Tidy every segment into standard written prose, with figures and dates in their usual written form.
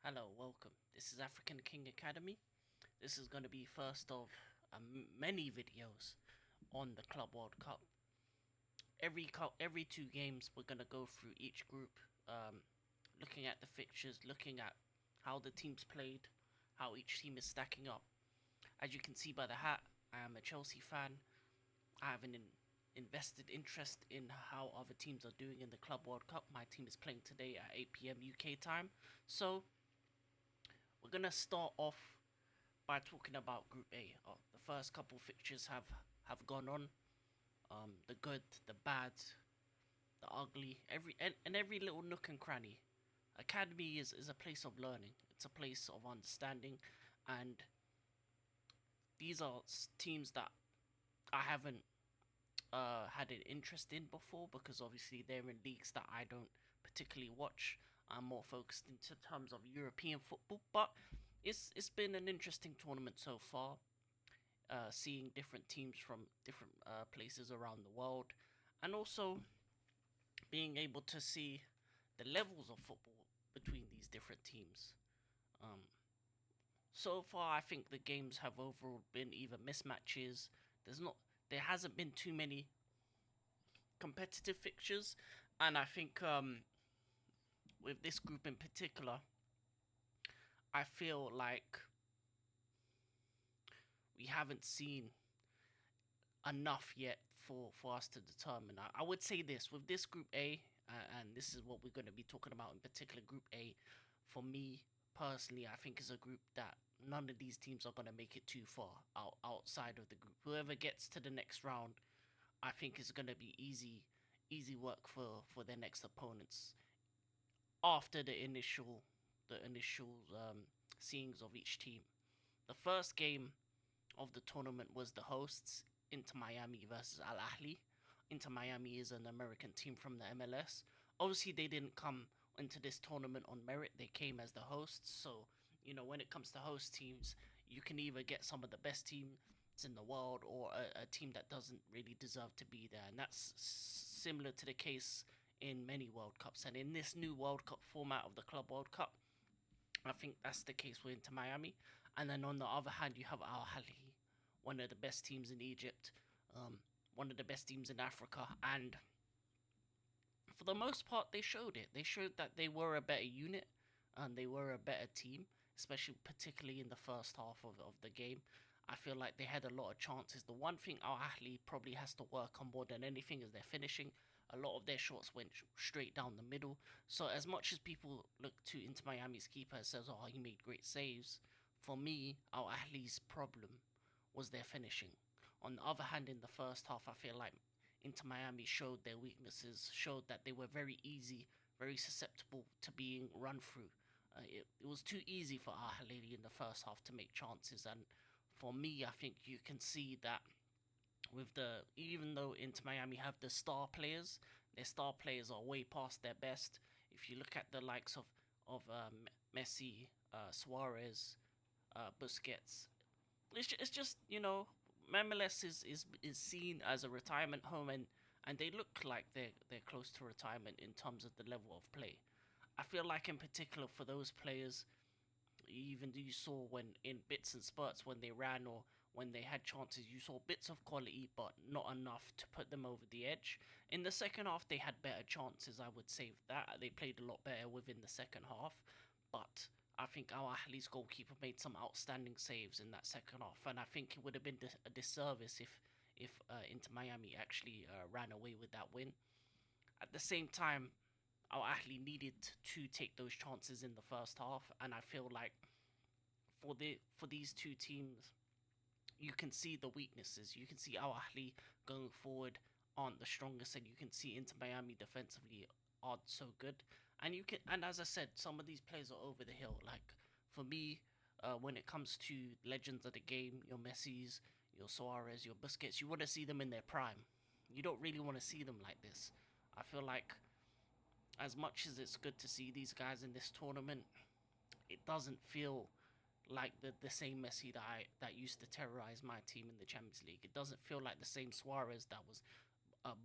Hello, welcome. This is African King Academy. This is going to be first of many videos on the Club World Cup. Every two games, we're going to go through each group, looking at the fixtures, looking at how the teams played, how each team is stacking up. As you can see by the hat, I am a Chelsea fan. I have an invested interest in how other teams are doing in the Club World Cup. My team is playing today at 8 p.m. UK time, so we're gonna start off by talking about Group A. The first couple fixtures have gone on. The good, the bad, the ugly, and every little nook and cranny. Academy is a place of learning. It's a place of understanding, and these are teams that I haven't had an interest in before because obviously they're in leagues that I don't particularly watch. I'm more focused into terms of European football, but it's been an interesting tournament so far. Seeing different teams from different places around the world, and also being able to see the levels of football between these different teams. Um, so far, I think the games have overall been either mismatches. There hasn't been too many competitive fixtures, and I think with this group in particular, I feel like we haven't seen enough yet for us to determine. I would say this with this Group A, and this is what we're going to be talking about in particular. Group A, for me personally, I think is a group that none of these teams are going to make it too far outside of the group. Whoever gets to the next round, I think is going to be easy work for their next opponents after the initial seeings of each team. The first game of the tournament was the hosts, Inter Miami versus Al Ahly. Inter Miami is an American team from the MLS. Obviously, they didn't come into this tournament on merit, they came as the hosts. So, when it comes to host teams, you can either get some of the best teams in the world or a team that doesn't really deserve to be there. And that's similar to the case in many World Cups. And in this new World Cup format of the Club World Cup, I think that's the case with Inter Miami. And then on the other hand, you have Al Ahly, one of the best teams in Egypt, one of the best teams in Africa, and for the most part, they showed it. They showed that they were a better unit and they were a better team, especially particularly in the first half of the game. I feel like they had a lot of chances. The one thing Al Ahly probably has to work on more than anything is their finishing. A lot of their shots went straight down the middle. So as much as people look to Inter Miami's keeper and says, "Oh, he made great saves," for me, Al Ahly's problem was their finishing. On the other hand, in the first half, I feel like Inter Miami showed their weaknesses, showed that they were very easy, very susceptible to being run through. It was too easy for Al Ahly in the first half to make chances, and for me, I think you can see that with even though Inter Miami have the star players, their star players are way past their best. If you look at the likes of Messi, Suarez, Busquets, it's just MLS is seen as a retirement home, and they look like they're close to retirement in terms of the level of play. I feel like in particular for those players, even you saw when in bits and spurts when they ran or when they had chances, you saw bits of quality, but not enough to put them over the edge. In the second half, they had better chances. I would say that they played a lot better within the second half, but I think Al Ahly's goalkeeper made some outstanding saves in that second half, and I think it would have been a disservice if Inter Miami actually ran away with that win. At the same time, Al Ahly needed to take those chances in the first half, and I feel like for these two teams, you can see the weaknesses. You can see Al Ahly going forward aren't the strongest, and you can see Inter Miami defensively aren't so good. And as I said, some of these players are over the hill. Like for me, when it comes to legends of the game, your Messi's, your Suarez, your Busquets, you want to see them in their prime. You don't really want to see them like this. I feel like as much as it's good to see these guys in this tournament, it doesn't feel like the same Messi that used to terrorize my team in the Champions League. It doesn't feel like the same Suarez that was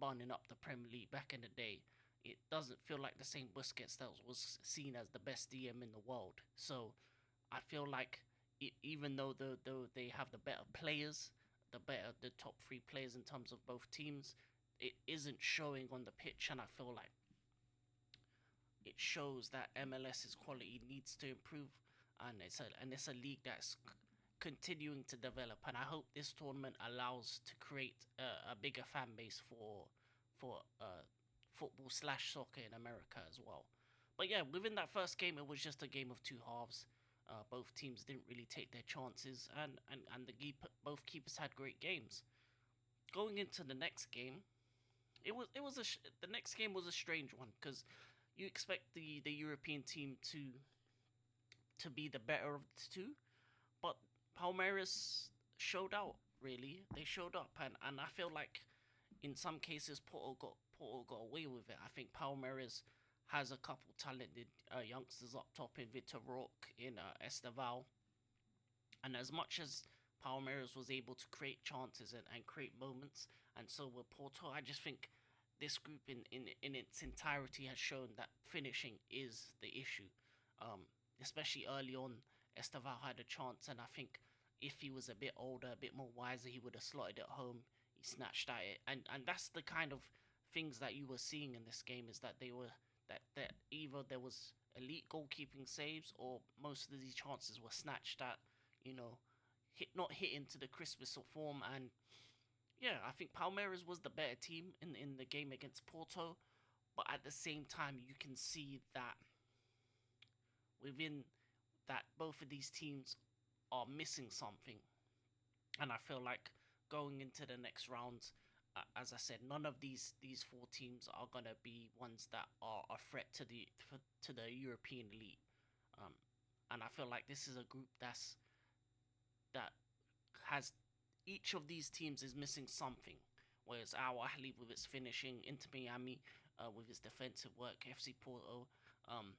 burning up the Premier League back in the day. it doesn't feel like the same Busquets that was seen as the best DM in the world. So I feel like even though they have the better players, the top three players in terms of both teams, it isn't showing on the pitch, and I feel like it shows that MLS's quality needs to improve, and it's a league that's continuing to develop, and I hope this tournament allows to create a bigger fan base for football slash soccer in America as well. But yeah, within that first game, it was just a game of two halves. Both teams didn't really take their chances, and both keepers had great games. Going into the next game, the next game was a strange one because you expect the European team to be the better of the two, but Palmeiras showed out. Really, they showed up, and I feel like in some cases Porto got away with it. I think Palmeiras has a couple talented youngsters up top in Vitor Roque, in Esteval, and as much as Palmeiras was able to create chances and create moments, and so with Porto, I just think this group in its entirety has shown that finishing is the issue. Um, Especially early on, Esteval had a chance, and I think if he was a bit older, a bit more wiser, he would have slotted it home. He snatched at it, and that's the kind of things that you were seeing in this game, is that they were that either there was elite goalkeeping saves, or most of these chances were snatched at, you know, not hit into the crispest of form. And yeah, I think Palmeiras was the better team in the game against Porto, but at the same time, you can see that within that both of these teams are missing something, and I feel like going into the next rounds, as I said, none of these four teams are gonna be ones that are a threat to the European elite. Um, and I feel like this is a group that has each of these teams is missing something. Whereas Al Ahly with its finishing, Inter Miami with its defensive work, FC Porto, um,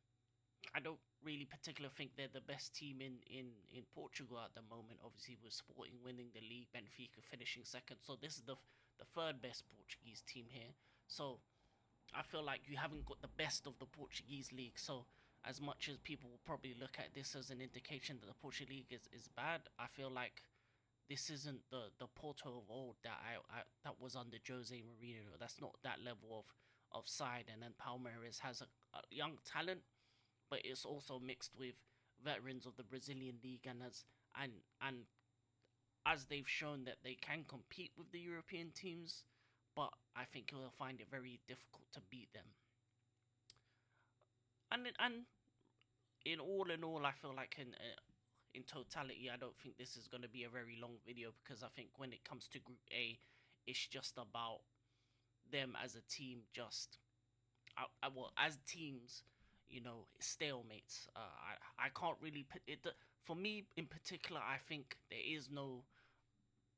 I don't really particularly think they're the best team in Portugal at the moment. Obviously, with Sporting winning the league, Benfica finishing second, so this is the third best Portuguese team here. So I feel like you haven't got the best of the Portuguese league. So as much as people will probably look at this as an indication that the Portuguese league is bad, I feel like this isn't the Porto of old that was under Jose Mourinho. That's not that level of side. And then Palmeiras has a young talent, but it's also mixed with veterans of the Brazilian league, and as they've shown that they can compete with the European teams, but I think they'll find it very difficult to beat them. And in all, I feel like in totality, I don't think this is going to be a very long video, because I think when it comes to Group A, it's just about them as a team, just well, as teams, stalemates. I can't really put it. For me in particular, I think there is no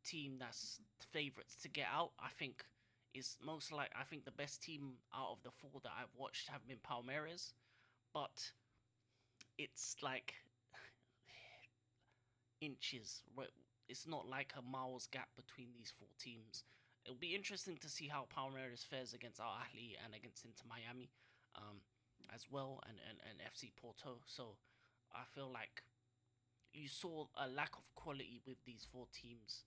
team that's favorites to get out. I think I think the best team out of the four that I've watched have been Palmeiras, but it's like inches. It's not like a miles gap between these four teams. It'll be interesting to see how Palmeiras fares against Al Ahly and against Inter Miami, as well, and FC Porto. So I feel like you saw a lack of quality with these four teams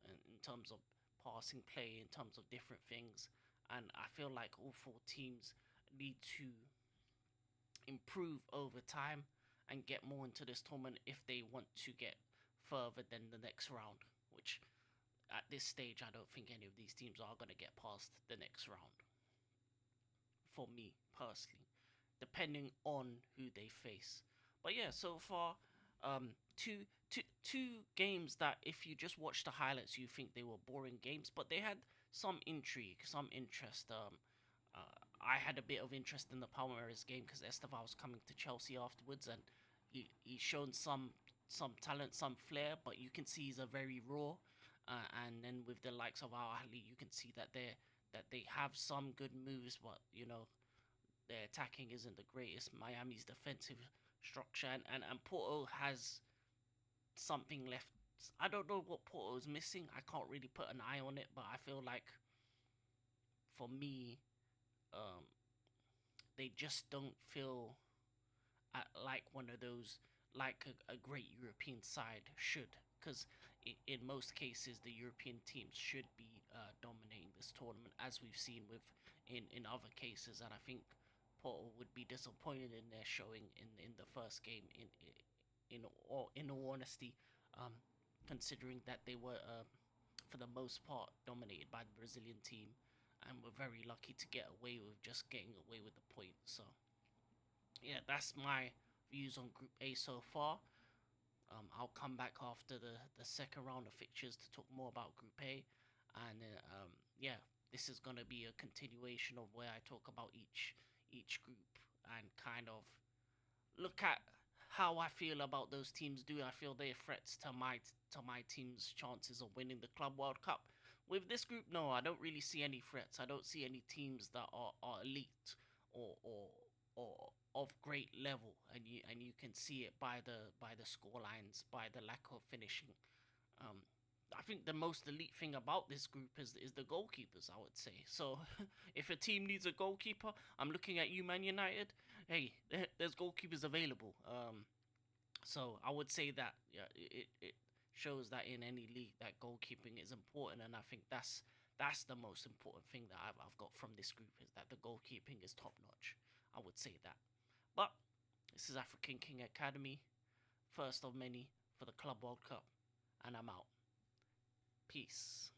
in terms of passing play, in terms of different things, and I feel like all four teams need to improve over time and get more into this tournament if they want to get further than the next round, which at this stage I don't think any of these teams are going to get past the next round, for me personally, depending on who they face. But yeah, so far, two games that if you just watch the highlights, you think they were boring games, but they had some intrigue, some interest. I had a bit of interest in the Palmeiras game because Esteval was coming to Chelsea afterwards, and he's shown some talent, some flair, but you can see he's a very raw. And then with the likes of Al Ahly, you can see that they have some good moves, but their attacking isn't the greatest. Miami's defensive structure, and Porto has something left. I don't know what Porto's missing. I can't really put an eye on it, but I feel like for me, um, they just don't feel like one of those, like a great European side should. Because in most cases, the European teams should be dominating this tournament, as we've seen with in other cases. And I think Porto would be disappointed in their showing in the first game. In all honesty, um, considering that they were for the most part dominated by the Brazilian team, and were very lucky to get away with just getting away with the point. So yeah, that's my views on Group A so far. I'll come back after the second round of fixtures to talk more about Group A, and yeah, this is gonna be a continuation of where I talk about each group and kind of look at how I feel about those teams. Do I feel they're threats to my team's chances of winning the Club World Cup? With this group, no, I don't really see any threats. I don't see any teams that are elite or of great level, and you can see it by the score lines, by the lack of finishing. Um, I think the most elite thing about this group is the goalkeepers, I would say. So if a team needs a goalkeeper, I'm looking at you, Man United. Hey, there's goalkeepers available. So I would say that yeah, it shows that in any league that goalkeeping is important, and I think that's the most important thing that I've got from this group is that the goalkeeping is top notch. I would say that. But this is African King Academy, first of many for the Club World Cup, and I'm out. Peace.